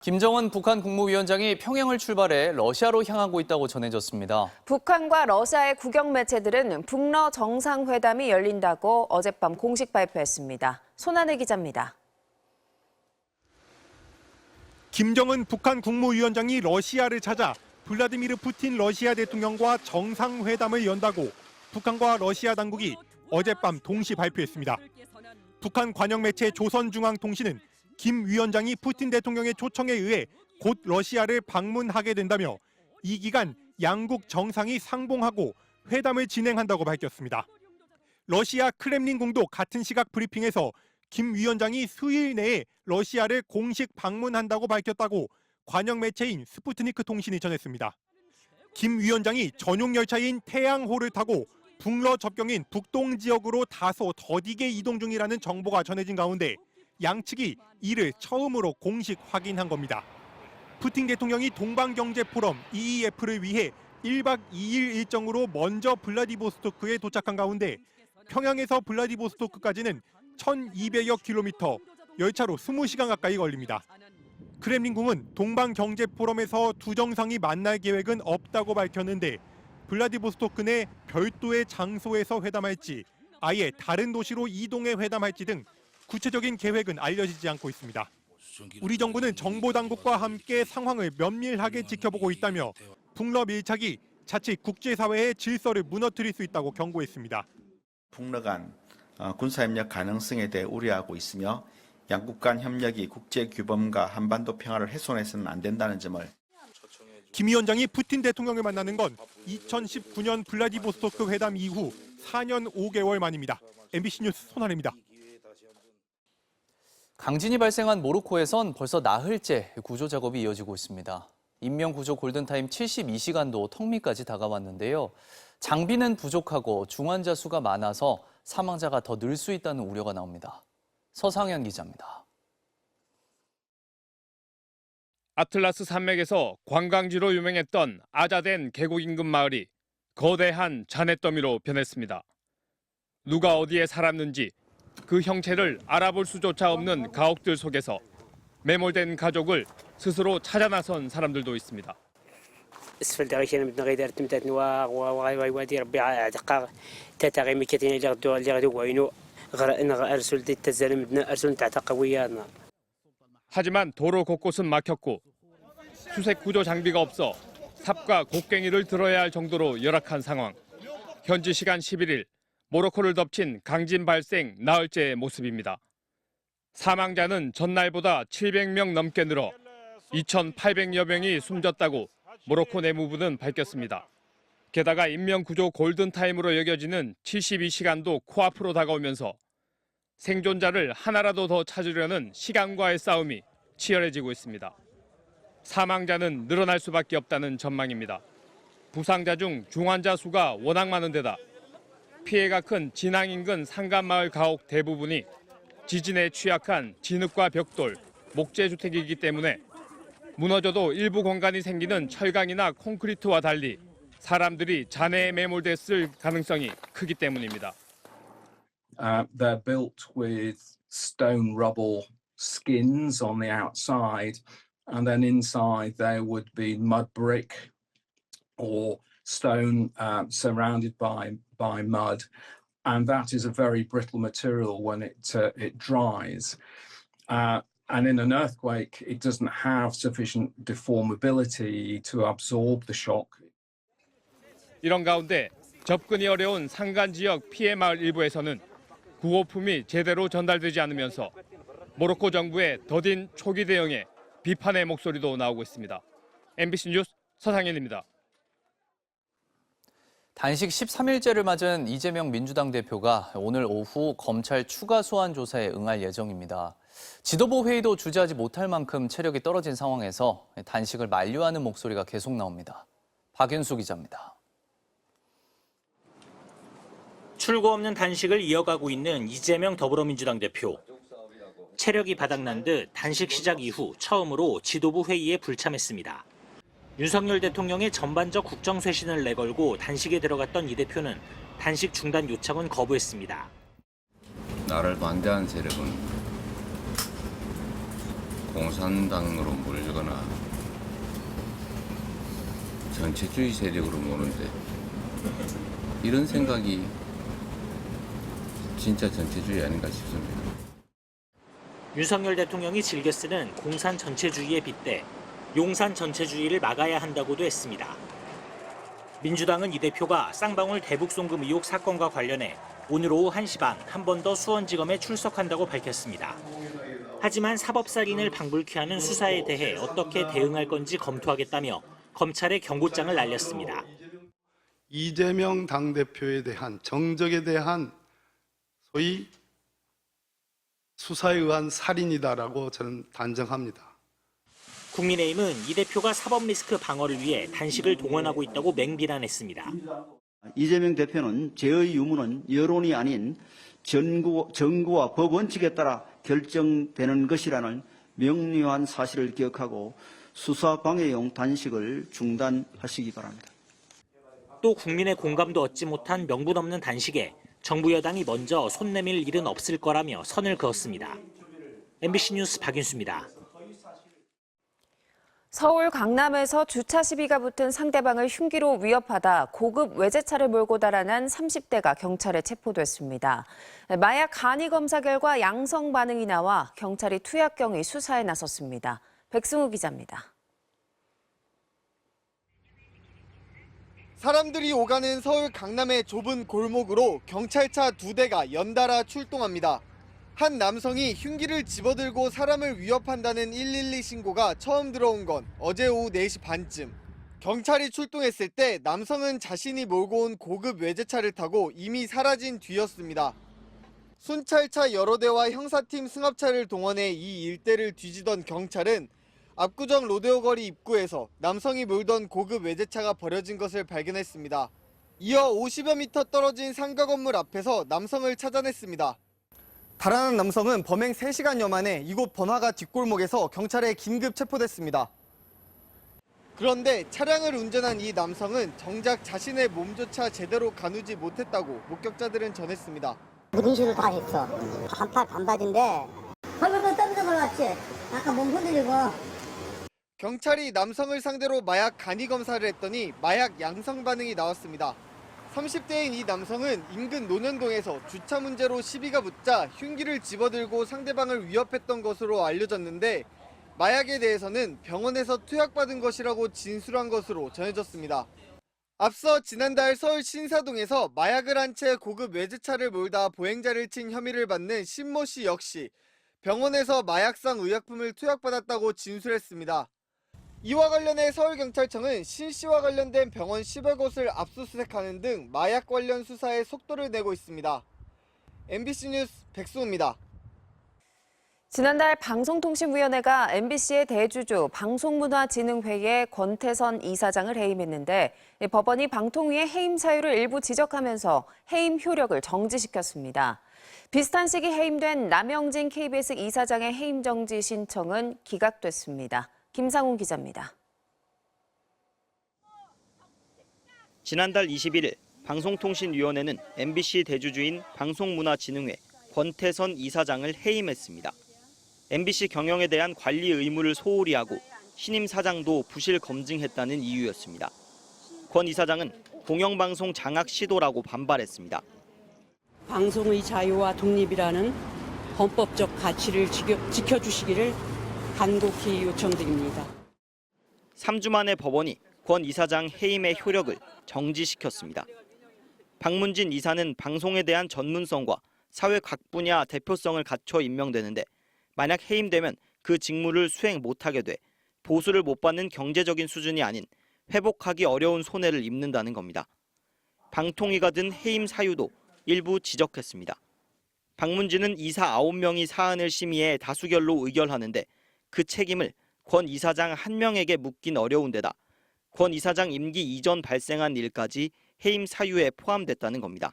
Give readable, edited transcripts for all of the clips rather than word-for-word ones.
김정은 북한 국무위원장이 평양을 출발해 러시아로 향하고 있다고 전해졌습니다. 북한과 러시아의 국영 매체들은 북러 정상회담이 열린다고 어젯밤 공식 발표했습니다. 손한혜 기자입니다. 김정은 북한 국무위원장이 러시아를 찾아 블라디미르 푸틴 러시아 대통령과 정상회담을 연다고 북한과 러시아 당국이 어젯밤 동시 발표했습니다. 북한 관영 매체 조선중앙통신은 김 위원장이 푸틴 대통령의 초청에 의해 곧 러시아를 방문하게 된다며 이 기간 양국 정상이 상봉하고 회담을 진행한다고 밝혔습니다. 러시아 크렘린궁도 같은 시각 브리핑에서 김 위원장이 수일 내에 러시아를 공식 방문한다고 밝혔다고 관영 매체인 스푸트니크 통신이 전했습니다. 김 위원장이 전용 열차인 태양호를 타고 북러 접경인 북동 지역으로 다소 더디게 이동 중이라는 정보가 전해진 가운데 양측이 이를 처음으로 공식 확인한 겁니다. 푸틴 대통령이 동방경제포럼 EEF를 위해 1박 2일 일정으로 먼저 블라디보스토크에 도착한 가운데 평양에서 블라디보스토크까지는 1,200여 킬로미터, 열차로 20시간 가까이 걸립니다. 크렘린궁은 동방경제포럼에서 두 정상이 만날 계획은 없다고 밝혔는데 블라디보스토크 내 별도의 장소에서 회담할지 아예 다른 도시로 이동해 회담할지 등 구체적인 계획은 알려지지 않고 있습니다. 우리 정부는 정보당국과 함께 상황을 면밀하게 지켜보고 있다며 북러 밀착이 자칫 국제사회의 질서를 무너뜨릴 수 있다고 경고했습니다. 북러 간 군사협력 가능성에 대해 우려하고 있으며 양국 간 협력이 국제규범과 한반도 평화를 훼손해서는 안 된다는 점을 김 위원장이 푸틴 대통령을 만나는 건 2019년 블라디보스토크 회담 이후 4년 5개월 만입니다. MBC 뉴스 손한혜입니다. 강진이 발생한 모로코에선 벌써 나흘째 구조 작업이 이어지고 있습니다. 인명구조 골든타임 72시간도 턱밑까지 다가왔는데요. 장비는 부족하고 중환자 수가 많아서 사망자가 더 늘 수 있다는 우려가 나옵니다. 서상현 기자입니다. 아틀라스 산맥에서 관광지로 유명했던 아자덴 계곡 인근 마을이 거대한 잔해더미로 변했습니다. 누가 어디에 살았는지 그 형체를 알아볼 수조차 없는 가옥들 속에서 매몰된 가족을 스스로 찾아 나선 사람들도 있습니다. 하지만 도로 곳곳은 막혔고 수색 구조 장비가 없어 삽과 곡괭이를 들어야 할 정도로 열악한 상황. 현지 시간 11일 모로코를 덮친 강진 발생 나흘째의 모습입니다. 사망자는 전날보다 700명 넘게 늘어 2,800여 명이 숨졌다고 모로코 내무부는 밝혔습니다. 게다가 인명구조 골든타임으로 여겨지는 72시간도 코앞으로 다가오면서 생존자를 하나라도 더 찾으려는 시간과의 싸움이 치열해지고 있습니다. 사망자는 늘어날 수밖에 없다는 전망입니다. 부상자 중 중환자 수가 워낙 많은 데다 피해가 큰 진앙 인근 상간마을 가옥 대부분이 지진에 취약한 진흙과 벽돌, 목재주택이기 때문에 무너져도 일부 공간이 생기는 철강이나 콘크리트와 달리 사람들이 잔해에 매몰됐을 가능성이 크기 때문입니다. They're built with stone rubble skins on the outside, and then inside there would be mud brick or stone surrounded by mud, and that is a very brittle material when it dries. And in an earthquake, it doesn't have sufficient deformability to absorb the shock. 이런 가운데 접근이 어려운 산간 지역 피해 마을 일부에서는 구호품이 제대로 전달되지 않으면서 모로코 정부의 더딘 초기 대응에 비판의 목소리도 나오고 있습니다. MBC 뉴스 서상현입니다. 단식 13일째를 맞은 이재명 민주당 대표가 오늘 오후 검찰 추가 소환 조사에 응할 예정입니다. 지도부 회의도 주재하지 못할 만큼 체력이 떨어진 상황에서 단식을 만류하는 목소리가 계속 나옵니다. 박윤수 기자입니다. 출구 없는 단식을 이어가고 있는 이재명 더불어민주당 대표. 체력이 바닥난 듯 단식 시작 이후 처음으로 지도부 회의에 불참했습니다. 윤석열 대통령의 전반적 국정 쇄신을 내걸고 단식에 들어갔던 이 대표는 단식 중단 요청은 거부했습니다. 나를 반대하는 세력은 공산당으로 몰거나 전체주의 세력으로 모는데 이런 생각이 진짜 전체주의 아닌가 싶습니다. 윤석열 대통령이 즐겨 쓰는 공산 전체주의에 빗대 용산 전체주의를 막아야 한다고도 했습니다. 민주당은 이 대표가 쌍방울 대북 송금 의혹 사건과 관련해 오늘 오후 1시 반 한 번 더 수원지검에 출석한다고 밝혔습니다. 하지만 사법살인을 방불케 하는 수사에 대해 어떻게 대응할 건지 검토하겠다며 검찰에 경고장을 날렸습니다. 이재명 당대표에 대한 정적에 대한 소위 수사에 의한 살인이다라고 저는 단정합니다. 국민의힘은 이 대표가 사법 리스크 방어를 위해 단식을 동원하고 있다고 맹비난했습니다. 이재명 대표는 죄의 유무는 여론이 아닌 정부와 법 원칙에 따라 결정되는 것이라는 명료한 사실을 기억하고 수사 방해용 단식을 중단하시기 바랍니다. 또 국민의 공감도 얻지 못한 명분 없는 단식에 정부 여당이 먼저 손 내밀 일은 없을 거라며 선을 그었습니다. MBC 뉴스 박윤수입니다. 서울 강남에서 주차 시비가 붙은 상대방을 흉기로 위협하다 고급 외제차를 몰고 달아난 30대가 경찰에 체포됐습니다. 마약 간이 검사 결과 양성 반응이 나와 경찰이 투약경위 수사에 나섰습니다. 백승우 기자입니다. 사람들이 오가는 서울 강남의 좁은 골목으로 경찰차 2대가 연달아 출동합니다. 한 남성이 흉기를 집어들고 사람을 위협한다는 112 신고가 처음 들어온 건 어제 오후 4시 반쯤. 경찰이 출동했을 때 남성은 자신이 몰고 온 고급 외제차를 타고 이미 사라진 뒤였습니다. 순찰차 여러 대와 형사팀 승합차를 동원해 이 일대를 뒤지던 경찰은 압구정 로데오 거리 입구에서 남성이 몰던 고급 외제차가 버려진 것을 발견했습니다. 이어 50여 미터 떨어진 상가 건물 앞에서 남성을 찾아냈습니다. 달아난 남성은 범행 3시간여 만에 이곳 번화가 뒷골목에서 경찰에 긴급 체포됐습니다. 그런데 차량을 운전한 이 남성은 정작 자신의 몸조차 제대로 가누지 못했다고 목격자들은 전했습니다. 무리수를 다 했어. 반팔 반바지인데 벌벌 떨면서 걸어왔지. 아까 몸 흔들리고. 경찰이 남성을 상대로 마약 간이 검사를 했더니 마약 양성 반응이 나왔습니다. 30대인 이 남성은 인근 논현동에서 주차 문제로 시비가 붙자 흉기를 집어들고 상대방을 위협했던 것으로 알려졌는데 마약에 대해서는 병원에서 투약받은 것이라고 진술한 것으로 전해졌습니다. 앞서 지난달 서울 신사동에서 마약을 한 채 고급 외제차를 몰다 보행자를 친 혐의를 받는 신모 씨 역시 병원에서 마약성 의약품을 투약받았다고 진술했습니다. 이와 관련해 서울경찰청은 신 씨와 관련된 병원 10여 곳을 압수수색하는 등 마약 관련 수사에 속도를 내고 있습니다. MBC 뉴스 백수호입니다. 지난달 방송통신위원회가 MBC의 대주주 방송문화진흥회의 권태선 이사장을 해임했는데 법원이 방통위의 해임 사유를 일부 지적하면서 해임 효력을 정지시켰습니다. 비슷한 시기 해임된 남영진 KBS 이사장의 해임 정지 신청은 기각됐습니다. 김상훈 기자입니다. 지난달 21일 방송통신위원회는 MBC 대주주인 방송문화진흥회 권태선 이사장을 해임했습니다. MBC 경영에 대한 관리 의무를 소홀히 하고 신임 사장도 부실 검증했다는 이유였습니다. 권 이사장은 공영방송 장악 시도라고 반발했습니다. 방송의 자유와 독립이라는 헌법적 가치를 지켜주시기를 간곡히 요청드립니다. 3주 만에 법원이 권 이사장 해임의 효력을 정지시켰습니다. 박문진 이사는 방송에 대한 전문성과 사회 각 분야 대표성을 갖춰 임명되는데 만약 해임되면 그 직무를 수행 못하게 돼 보수를 못 받는 경제적인 수준이 아닌 회복하기 어려운 손해를 입는다는 겁니다. 방통위가 든 해임 사유도 일부 지적했습니다. 박문진은 이사 9명이 사안을 심의해 다수결로 의결하는데 그 책임을 권 이사장 한 명에게 묻긴 어려운 데다 권 이사장 임기 이전 발생한 일까지 해임 사유에 포함됐다는 겁니다.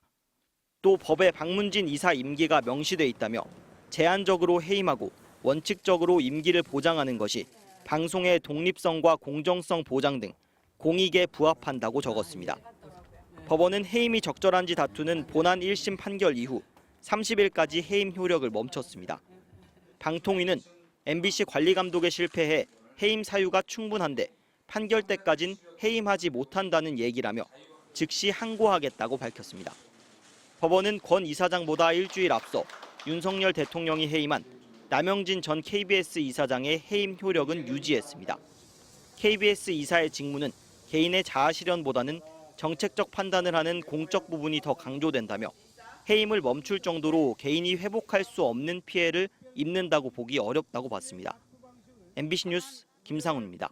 또 법에 박문진 이사 임기가 명시돼 있다며 제한적으로 해임하고 원칙적으로 임기를 보장하는 것이 방송의 독립성과 공정성 보장 등 공익에 부합한다고 적었습니다. 법원은 해임이 적절한지 다투는 본안 1심 판결 이후 30일까지 해임 효력을 멈췄습니다. 방통위는 MBC 관리감독에 실패해 해임 사유가 충분한데 판결 때까진 해임하지 못한다는 얘기라며 즉시 항고하겠다고 밝혔습니다. 법원은 권 이사장보다 일주일 앞서 윤석열 대통령이 해임한 남영진 전 KBS 이사장의 해임 효력은 유지했습니다. KBS 이사의 직무는 개인의 자아 실현보다는 정책적 판단을 하는 공적 부분이 더 강조된다며 해임을 멈출 정도로 개인이 회복할 수 없는 피해를 입는다고 보기 어렵다고 봤습니다. MBC 뉴스 김상훈입니다.